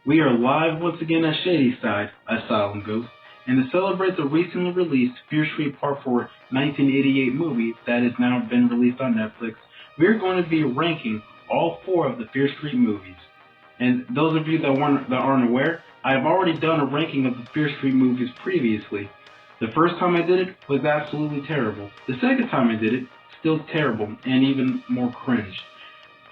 We are live once again at Shady Side, Asylum Ghost, and to celebrate the recently released Fear Street Part 4 1988 movie that has now been released on Netflix, we're going to be ranking all four of the Fear Street movies. And those of you that aren't aware, I've already done a ranking of the Fear Street movies previously. The first time I did it was absolutely terrible. The second time I did it, still terrible and even more cringe.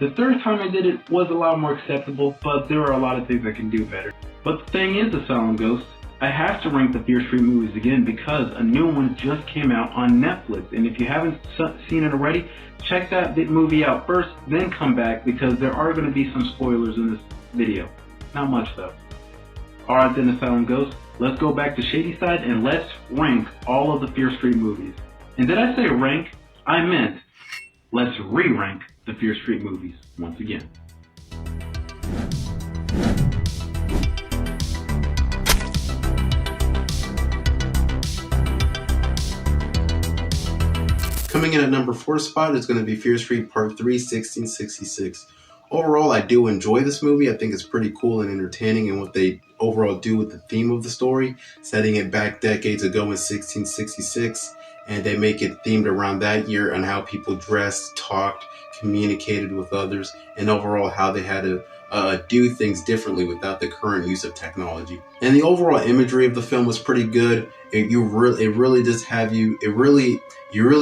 The third time I did it was a lot more acceptable, but there are a lot of things I can do better. But the thing is, Asylum Ghost, I have to rank the Fear Street movies again because a new one just came out on Netflix, and if you haven't seen it already, check that movie out first, then come back because there are going to be some spoilers in this video. Not much though. Alright then, Asylum Ghost, let's go back to Shady Side and let's rank all of the Fear Street movies. And did I say rank? I meant let's re-rank the Fear Street movies once again. Coming in at number 4 spot is going to be Fear Street Part 3, 1666. Overall, I do enjoy this movie. I think it's pretty cool and entertaining in what they overall do with the theme of the story, setting it back decades ago in 1666, and they make it themed around that year and how people dressed, talked, communicated with others, and overall how they had to do things differently without the current use of technology. And the overall imagery of the film was pretty good. You really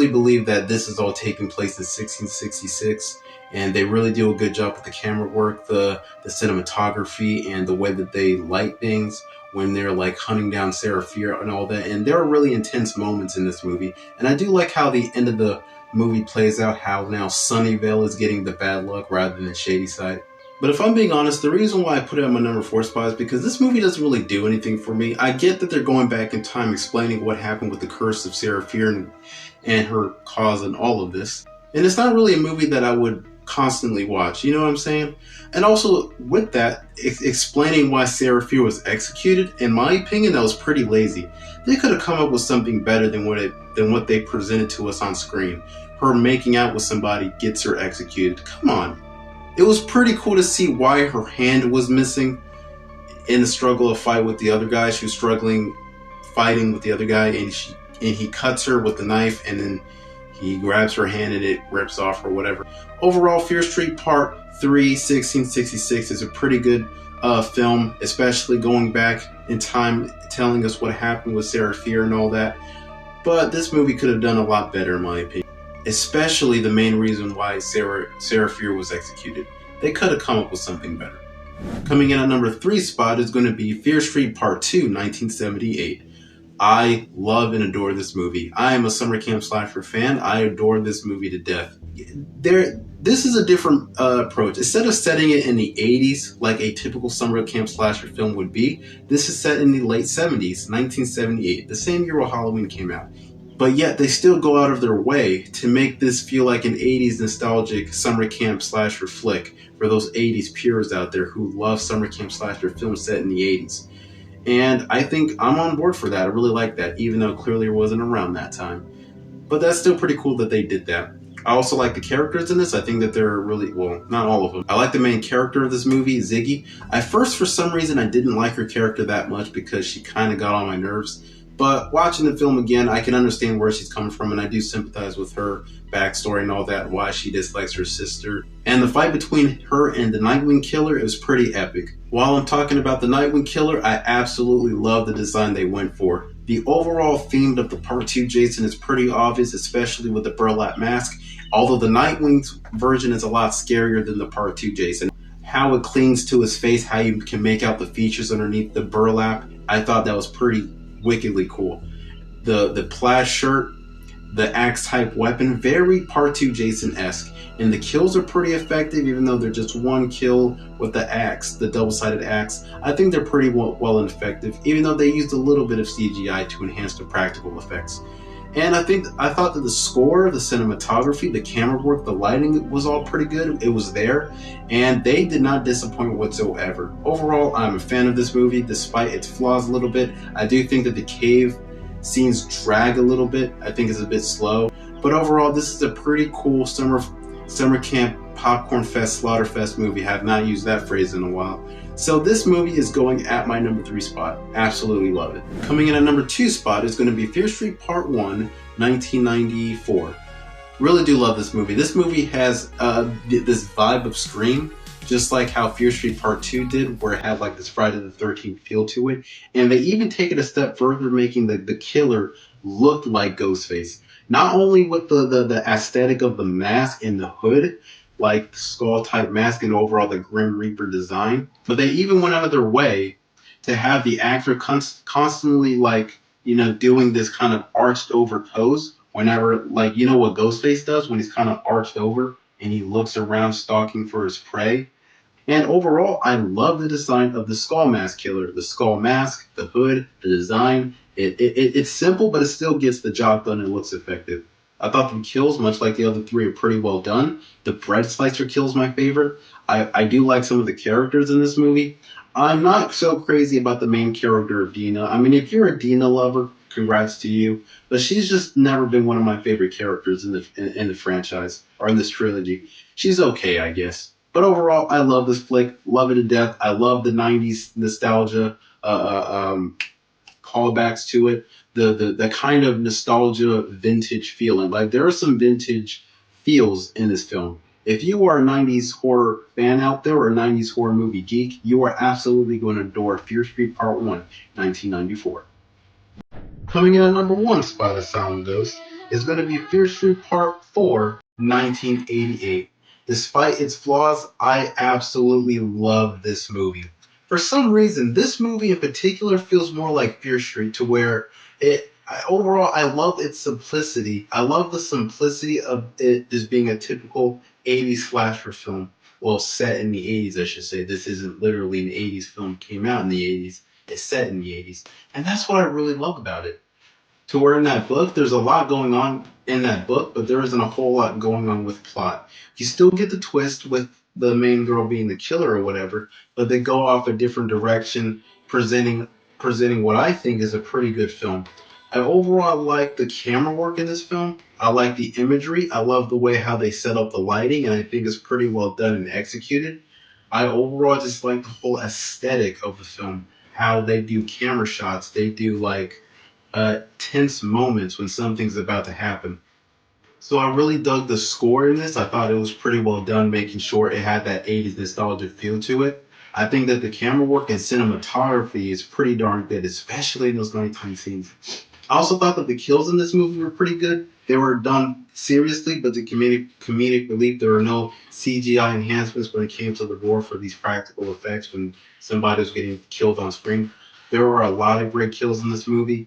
believe that this is all taking place in 1666, and they really do a good job with the camera work, the cinematography, and the way that they light things when they're like hunting down Sarah Fear and all that. And there are really intense moments in this movie, and I do like how the end of the movie plays out, how now Sunnyvale is getting the bad luck rather than Shady Side. But if I'm being honest, the reason why I put it on my number 4 spot is because this movie doesn't really do anything for me. I get that they're going back in time explaining what happened with the curse of Sarah Fear and her cause and all of this. And it's not really a movie that I would constantly watch, you know what I'm saying? And also with that, explaining why Sarah Fear was executed, in my opinion, that was pretty lazy. They could have come up with something better than what they presented to us on screen. Her making out with somebody gets her executed. Come on. It was pretty cool to see why her hand was missing in the struggle of fight with the other guy. She was fighting with the other guy, and he cuts her with the knife, and then he grabs her hand and it rips off or whatever. Overall, Fear Street Part 3, 1666 is a pretty good film, especially going back in time, telling us what happened with Sarah Fear and all that. But this movie could have done a lot better, in my opinion. Especially the main reason why Sarah Fear was executed. They could have come up with something better. Coming in at number 3 spot is going to be Fear Street Part 2, 1978. I love and adore this movie. I am a summer camp slasher fan. I adore this movie to death. This is a different approach. Instead of setting it in the 80s like a typical summer camp slasher film would be, this is set in the late 70s, 1978, the same year when Halloween came out. But yet they still go out of their way to make this feel like an 80s nostalgic summer camp slasher flick for those 80s purists out there who love summer camp slasher films set in the 80s. And I think I'm on board for that. I really like that, even though clearly it wasn't around that time. But that's still pretty cool that they did that. I also like the characters in this. I think that they're really, well, not all of them. I like the main character of this movie, Ziggy. At first, for some reason, I didn't like her character that much because she kind of got on my nerves. But watching the film again, I can understand where she's coming from, and I do sympathize with her backstory and all that, why she dislikes her sister. And the fight between her and the Nightwing Killer is pretty epic. While I'm talking about the Nightwing Killer, I absolutely love the design they went for. The overall theme of the Part 2 Jason is pretty obvious, especially with the burlap mask, although the Nightwing's version is a lot scarier than the Part 2 Jason. How it clings to his face, how you can make out the features underneath the burlap, I thought that was pretty wickedly cool. The plaid shirt, the axe type weapon, very Part 2 Jason-esque, and the kills are pretty effective even though they're just one kill with the axe, the double-sided axe. I think they're pretty well and effective, even though they used a little bit of CGI to enhance the practical effects. And I thought that the score, the cinematography, the camera work, the lighting was all pretty good. It was there, and they did not disappoint whatsoever. Overall, I'm a fan of this movie, despite its flaws a little bit. I do think that the cave scenes drag a little bit. I think it's a bit slow. But overall, this is a pretty cool summer camp popcorn fest, slaughter fest movie. I have not used that phrase in a while. So this movie is going at my number 3 spot. Absolutely love it. Coming in at number 2 spot is going to be Fear Street Part 1, 1994. Really do love this movie. This movie has this vibe of Scream, just like how Fear Street Part 2 did, where it had like this Friday the 13th feel to it. And they even take it a step further, making the killer look like Ghostface. Not only with the aesthetic of the mask and the hood, like the skull type mask and overall the Grim Reaper design, but they even went out of their way to have the actor constantly like, doing this kind of arched over pose whenever, like, what Ghostface does when he's kind of arched over and he looks around stalking for his prey. And overall, I love the design of the Skull Mask Killer. The skull mask, the hood, the design. It's simple, but it still gets the job done and looks effective. I thought the kills, much like the other three, are pretty well done. The bread slicer kill is my favorite. I do like some of the characters in this movie. I'm not so crazy about the main character of Dina. I mean, if you're a Dina lover, congrats to you. But she's just never been one of my favorite characters in the franchise or in this trilogy. She's okay, I guess. But overall, I love this flick. Love it to death. I love the '90s nostalgia callbacks to it. The kind of nostalgia vintage feeling. Like there are some vintage feels in this film. If you are a '90s horror fan out there or a '90s horror movie geek, you are absolutely going to adore Fear Street Part 1, 1994. Coming in at number 1 spot as sound goes is going to be Fear Street Part 4, 1988. Despite its flaws, I absolutely love this movie. For some reason, this movie in particular feels more like Fear Street, to where overall, I love its simplicity. I love the simplicity of it just being a typical '80s slasher film. Well, set in the '80s, I should say. This isn't literally an '80s film, came out in the '80s. It's set in the '80s. And that's what I really love about it. To where in that book, there's a lot going on in that book, but there isn't a whole lot going on with plot. You still get the twist with the main girl being the killer or whatever, but they go off a different direction, presenting what I think is a pretty good film. I overall like the camera work in this film. I like the imagery. I love the way how they set up the lighting, and I think it's pretty well done and executed. I overall just like the whole aesthetic of the film, how they do camera shots. They do like tense moments when something's about to happen. So I really dug the score in this. I thought it was pretty well done, making sure it had that '80s nostalgia feel to it. I think that the camera work and cinematography is pretty darn good, especially in those nighttime scenes. I also thought that the kills in this movie were pretty good. They were done seriously, but the comedic relief, there were no CGI enhancements when it came to the gore for these practical effects when somebody was getting killed on screen. There were a lot of great kills in this movie.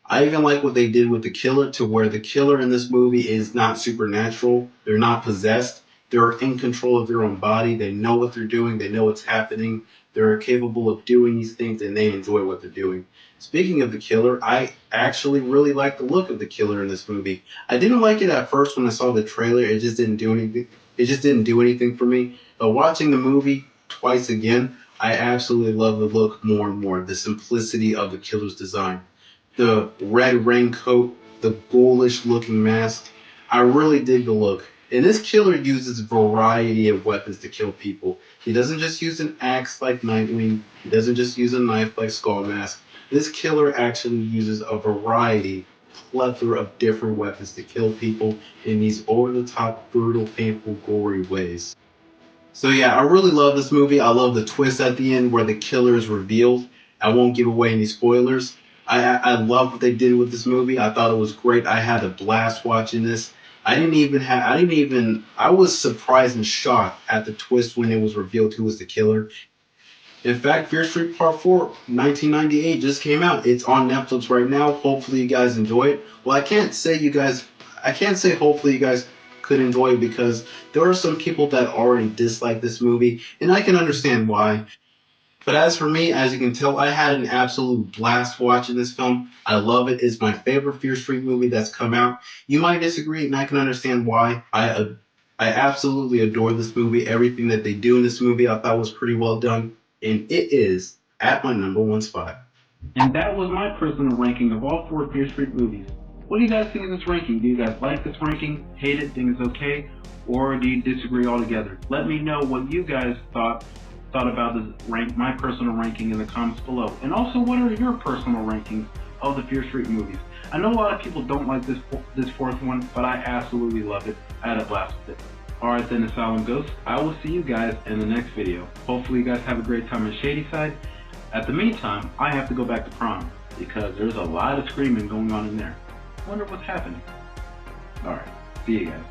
I even like what they did with the killer, to where the killer in this movie is not supernatural. They're not possessed. They're in control of their own body. They know what they're doing. They know what's happening. They're capable of doing these things, and they enjoy what they're doing. Speaking of the killer, I actually really like the look of the killer in this movie. I didn't like it at first when I saw the trailer. It just didn't do anything. It just didn't do anything for me. But watching the movie twice again, I absolutely love the look more and more. The simplicity of the killer's design, the red raincoat, the ghoulish looking mask. I really dig the look. And this killer uses a variety of weapons to kill people. He doesn't just use an axe like Nightwing. He doesn't just use a knife like Skull Mask. This killer actually uses a variety, plethora of different weapons to kill people in these over-the-top, brutal, painful, gory ways. So yeah, I really love this movie. I love the twist at the end where the killer is revealed. I won't give away any spoilers. I love what they did with this movie. I thought it was great. I had a blast watching this. I was surprised and shocked at the twist when it was revealed who was the killer. In fact, Fear Street Part 4, 1998 just came out. It's on Netflix right now. Hopefully you guys enjoy it. Well, I can't say hopefully you guys could enjoy it, because there are some people that already dislike this movie, and I can understand why. But as for me, as you can tell, I had an absolute blast watching this film. I love it. It's my favorite Fear Street movie that's come out. You might disagree, and I can understand why. I absolutely adore this movie. Everything that they do in this movie I thought was pretty well done, and it is at my number 1 spot. And that was my personal ranking of all 4 Fear Street movies. What do you guys think of this ranking? Do you guys like this ranking, hate it, think it's okay, or do you disagree altogether? Let me know what you guys thought thought about my personal ranking in the comments below. And also, what are your personal rankings of the Fear Street movies? I know a lot of people don't like this fourth one, but I absolutely love it. I had a blast with it. Alright then, Asylum Ghosts, I will see you guys in the next video. Hopefully you guys have a great time in Shadyside. At the meantime, I have to go back to prom, because there's a lot of screaming going on in there. I wonder what's happening. Alright, see you guys.